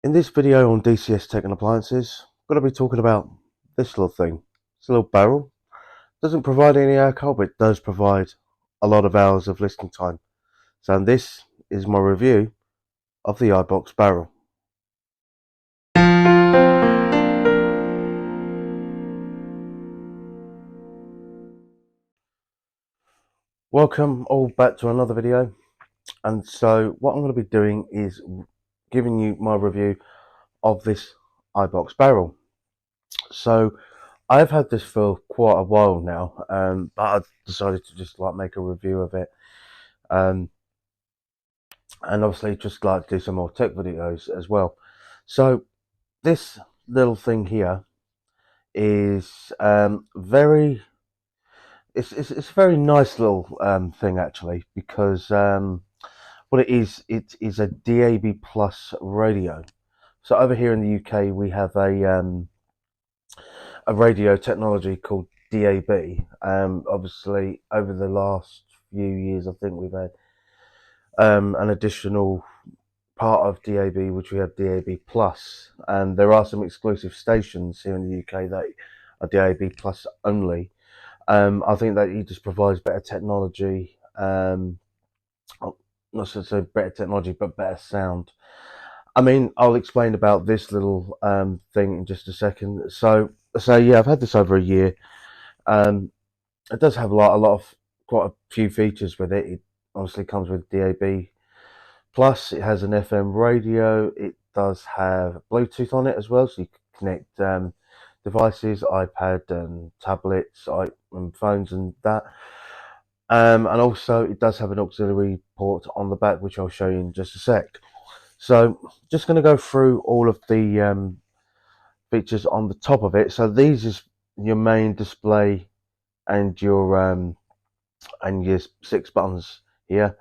In this video on DCS Tech and Appliances, I'm going to be talking about this little thing. It's a little barrel. Doesn't provide any alcohol, but it does provide a lot of hours of listening time. So this is my review of the iBox barrel. Welcome all back to another video. And so what I'm going to be doing is giving you my review of this iBox barrel. So I've had this for quite a while now, but I decided to just make a review of it. And obviously just like to do some more tech videos as well. So this little thing here is very it's a very nice little thing actually, because what it is a DAB plus radio. So over here in the UK we have a radio technology called DAB. Obviously over the last few years I think we've had an additional part of DAB, which we have DAB plus, and there are some exclusive stations here in the UK that are DAB plus only. I think that it just provides better technology, not so better technology, but better sound. I mean, I'll explain about this little thing in just a second. So yeah, I've had this over a year. Um, it does have a lot of quite a few features with it. It obviously comes with DAB plus. It has an FM radio. It does have Bluetooth on it as well, so you can connect devices, iPad and tablets, and phones and that. And also it does have an auxiliary port on the back, which I'll show you in just a sec. So just going to go through all of the features on the top of it. So these is your main display and your 6 buttons here.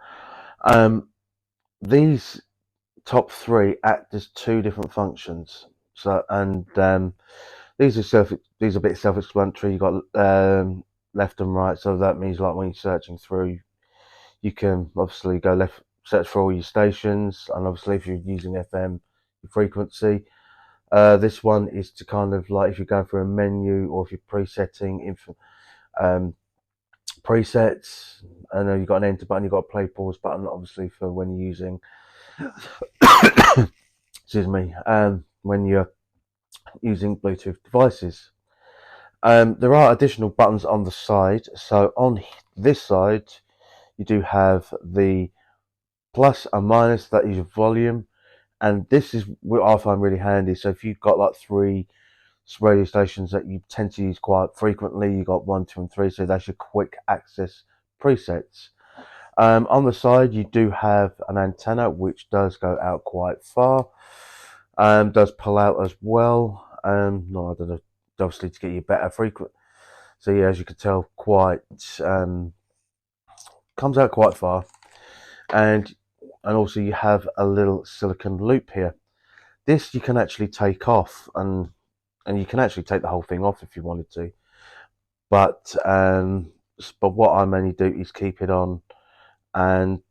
These top three act as two different functions. So these are a bit self-explanatory. You got left and right, so that means like when you're searching through, you can obviously go left, search for all your stations, and obviously if you're using FM, your frequency. This one is to kind of like if you're going through a menu or if you're presetting um, presets, and then you've got an enter button, you've got a play pause button, obviously for when you're using excuse me, when you're using Bluetooth devices. There are additional buttons on the side. So on this side, you do have the plus and minus, that is your volume. And this is what I find really handy. So if you've got like three radio stations that you tend to use quite frequently, you got 1, 2, and 3. So that's your quick access presets. On the side, you do have an antenna which does go out quite far. Does pull out as well. No, I don't know, obviously to get you better frequent. So yeah, as you can tell, quite comes out quite far, and also you have a little silicon loop here. This you can actually take off, and you can actually take the whole thing off if you wanted to. But what I mainly do is keep it on, and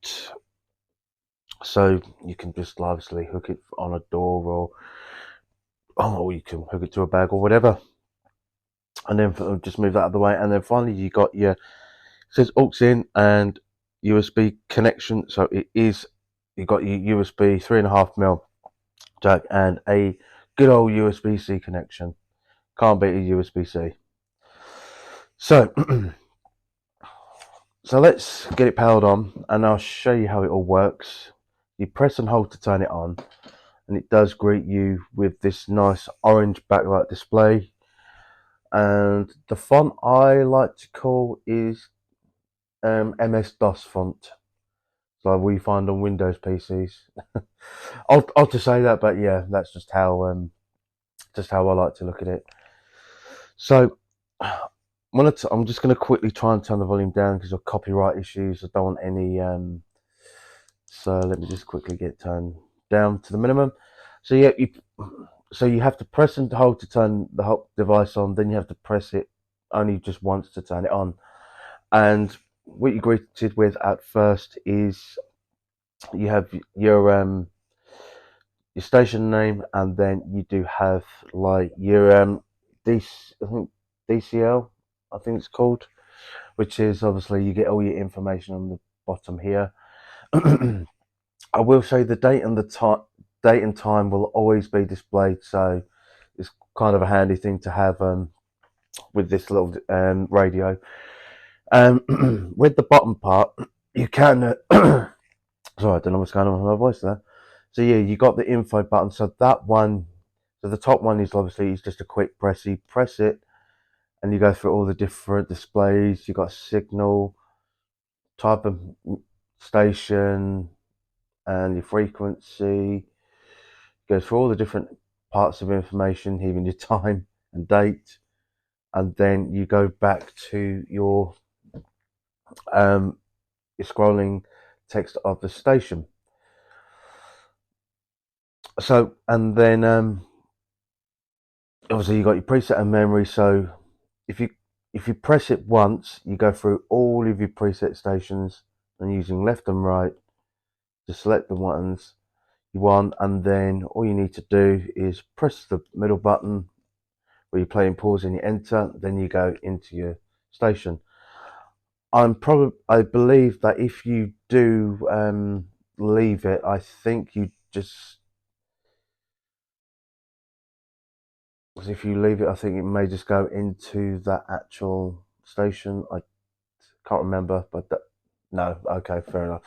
so you can just obviously hook it on a door, or you can hook it to a bag or whatever, and then just move that out of the way. And then finally you got your, it says aux in and USB connection. So it is, you got your USB 3.5mm jack and a good old USB-C connection. Can't beat a USB-C. So so let's get it powered on, and I'll show you how it all works. You press and hold to turn it on, and it does greet you with this nice orange backlight display. And the font I like to call is MS-DOS font, so we find on Windows PCs. I'll just say that, but yeah, that's just how I like to look at it. So I'm just going to quickly try and turn the volume down because of copyright issues. I don't want any. So let me just quickly get turned down to the minimum. So yeah, you have to press and hold to turn the whole device on. Then you have to press it only just once to turn it on. And what you're greeted with at first is you have your your station name, and then you do have like your I think DCL, I think it's called, which is obviously you get all your information on the bottom here. I will say the date and time will always be displayed, so it's kind of a handy thing to have with this little radio. With the bottom part, you can. Sorry, I don't know what's going on with my voice there. So yeah, you got the info button. So that one, so the top one is obviously it's just a quick press. You press it, and you go through all the different displays. You got signal, type of station, and your frequency. Goes through all the different parts of information, even your time and date, and then you go back to um, your scrolling text of the station. So, and then obviously you got your preset and memory. So if you press it once, you go through all of your preset stations and using left and right to select the ones you want, and then all you need to do is press the middle button where you play and pause and you enter, then you go into your station. I believe that if you do leave it, I think you just, if you leave it, I think it may just go into that actual station. I can't remember, but no, okay, fair enough.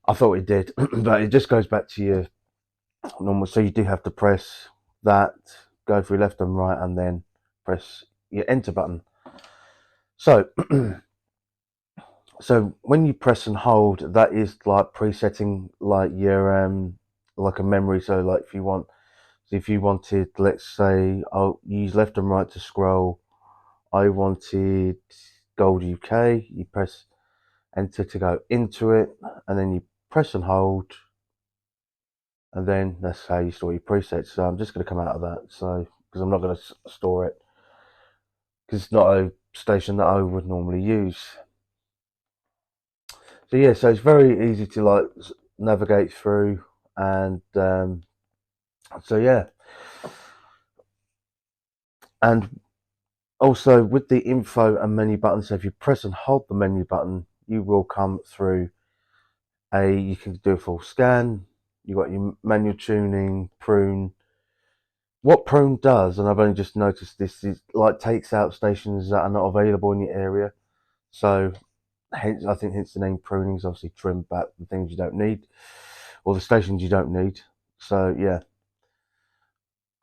I thought it did, but it just goes back to your normal. So you do have to press that, go through left and right, and then press your enter button. So, so when you press and hold, that is like presetting like your like a memory. So like if you wanted, let's say, I'll use left and right to scroll. I wanted Gold UK. You press enter to go into it, and then you press and hold, and then that's how you store your presets. So I'm just going to come out of that, so because I'm not going to store it because it's not a station that I would normally use. So yeah, so it's very easy to like navigate through, and so yeah, and also with the info and menu button. So if you press and hold the menu button, you will come through you can do a full scan. You got your manual tuning, prune. What prune does, and I've only just noticed this, is like takes out stations that are not available in your area. So hence, I think hence the name pruning is obviously trim back the things you don't need, or the stations you don't need. So yeah,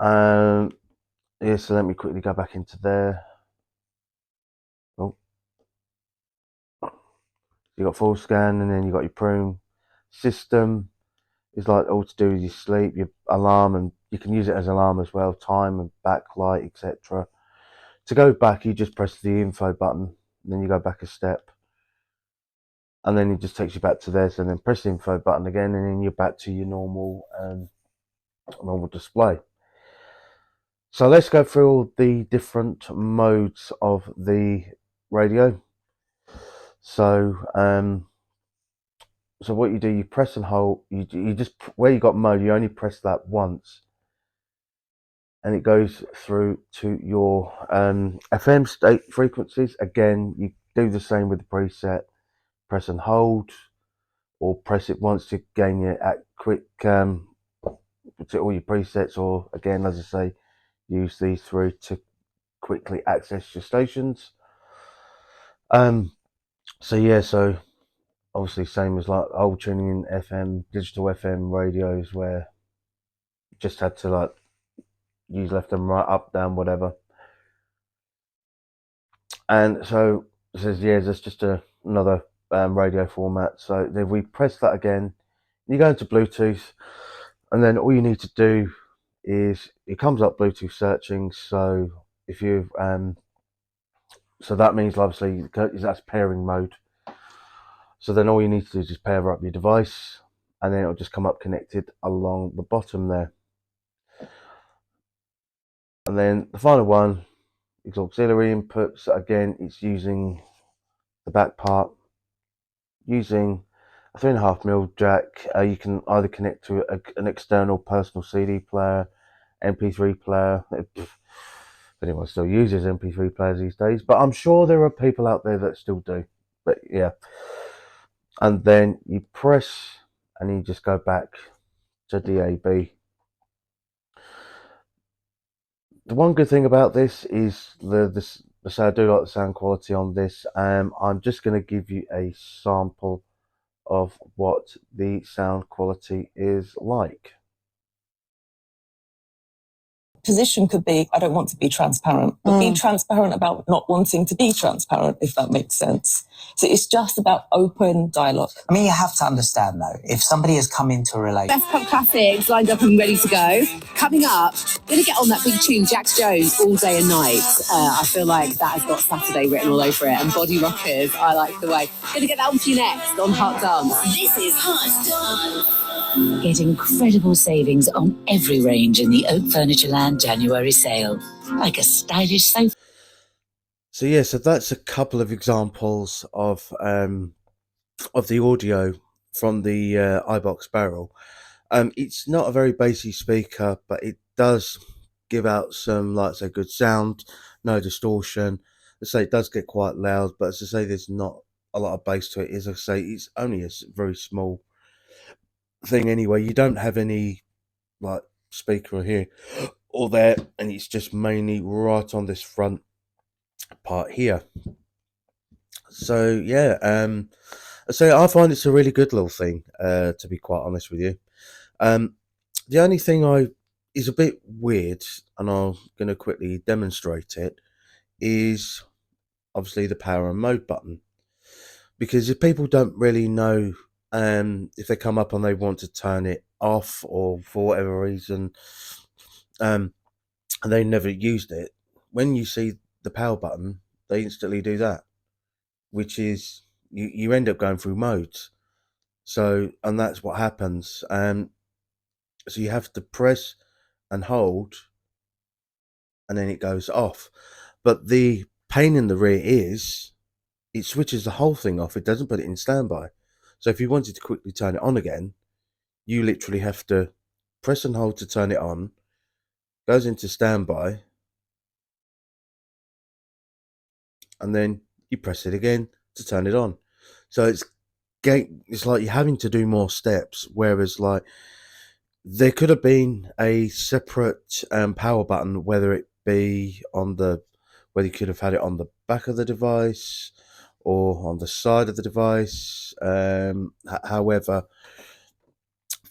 um, yeah. So let me quickly go back into there. Oh, you got full scan, and then you got your prune system. Is like all to do with your sleep, your alarm, and you can use it as alarm as well, time and backlight, etc. To go back, you just press the info button, and then you go back a step, and then it just takes you back to this, and then press the info button again, and then you're back to your normal display. So let's go through all the different modes of the radio. So so what you do, you press and hold. You just, where you got mode, you only press that once, and it goes through to your FM state frequencies. Again, you do the same with the preset. Press and hold, or press it once to gain your quick to all your presets, or again, as I say, use these three to quickly access your stations. So yeah, so obviously same as like old tuning in FM, digital FM radios, where you just had to like use left and right, up, down, whatever. And so it says, yeah, that's just another radio format. So if we press that again, you go into Bluetooth, and then all you need to do is it comes up Bluetooth searching. So if you so that means obviously that's pairing mode. So then all you need to do is just pair up your device, and then it'll just come up connected along the bottom there. And then the final one is auxiliary inputs. Again, it's using the back part, using a 3.5mm jack. You can either connect to an external personal CD player, MP3 player. If anyone still uses MP3 players these days, but I'm sure there are people out there that still do. But yeah, and then you press and you just go back to DAB. The one good thing about this is so I do like the sound quality on this. I'm just going to give you a sample of what the sound quality is like. Position could be, I don't want to be transparent, but be transparent about not wanting to be transparent, if that makes sense. So it's just about open dialogue. I mean, you have to understand, though, if somebody has come into a relationship... Best pop classics lined up and ready to go. Coming up, gonna get on that big tune, Jax Jones, All Day and Night. I feel like that has got Saturday written all over it, and Body Rockers, I like the way. Gonna get that on for you next on Hot Dance. This is Hot Dance. Get incredible savings on every range in the Oak Furnitureland January sale, like a stylish sofa. So yeah, so that's a couple of examples of the audio from the iBox barrel. It's not a very bassy speaker, but it does give out some, like I say, good sound, no distortion. As I say, it does get quite loud, but as I say, there's not a lot of bass to it. As I say, it's only a very small thing anyway. You don't have any like speaker here or there, and it's just mainly right on this front part here. So yeah, so I find it's a really good little thing, to be quite honest with you. The only thing is a bit weird, and I'm going to quickly demonstrate it, is obviously the power and mode button. Because if people don't really know, if they come up and they want to turn it off, or for whatever reason, and they never used it, when you see the power button, they instantly do that, which is, you end up going through modes. So, and that's what happens. So you have to press and hold, and then it goes off. But the pain in the rear is, it switches the whole thing off. It doesn't put it in standby. So if you wanted to quickly turn it on again, you literally have to press and hold to turn it on, goes into standby, and then you press it again to turn it on. So it's like you're having to do more steps, whereas like there could have been a separate power button, whether it be on whether you could have had it on the back of the device or on the side of the device. However,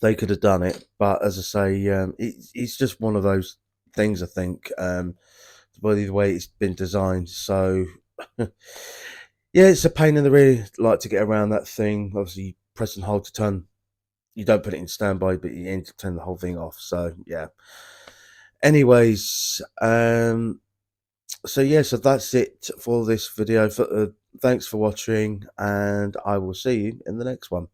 they could have done it, but as I say, it's just one of those things, I think, by the way it's been designed. So yeah, it's a pain in the rear, like, to get around that thing. Obviously, you press and hold to turn. You don't put it in standby, but you end up turning the whole thing off. So yeah. Anyways, so yeah, so that's it for this video. Thanks for watching, and I will see you in the next one.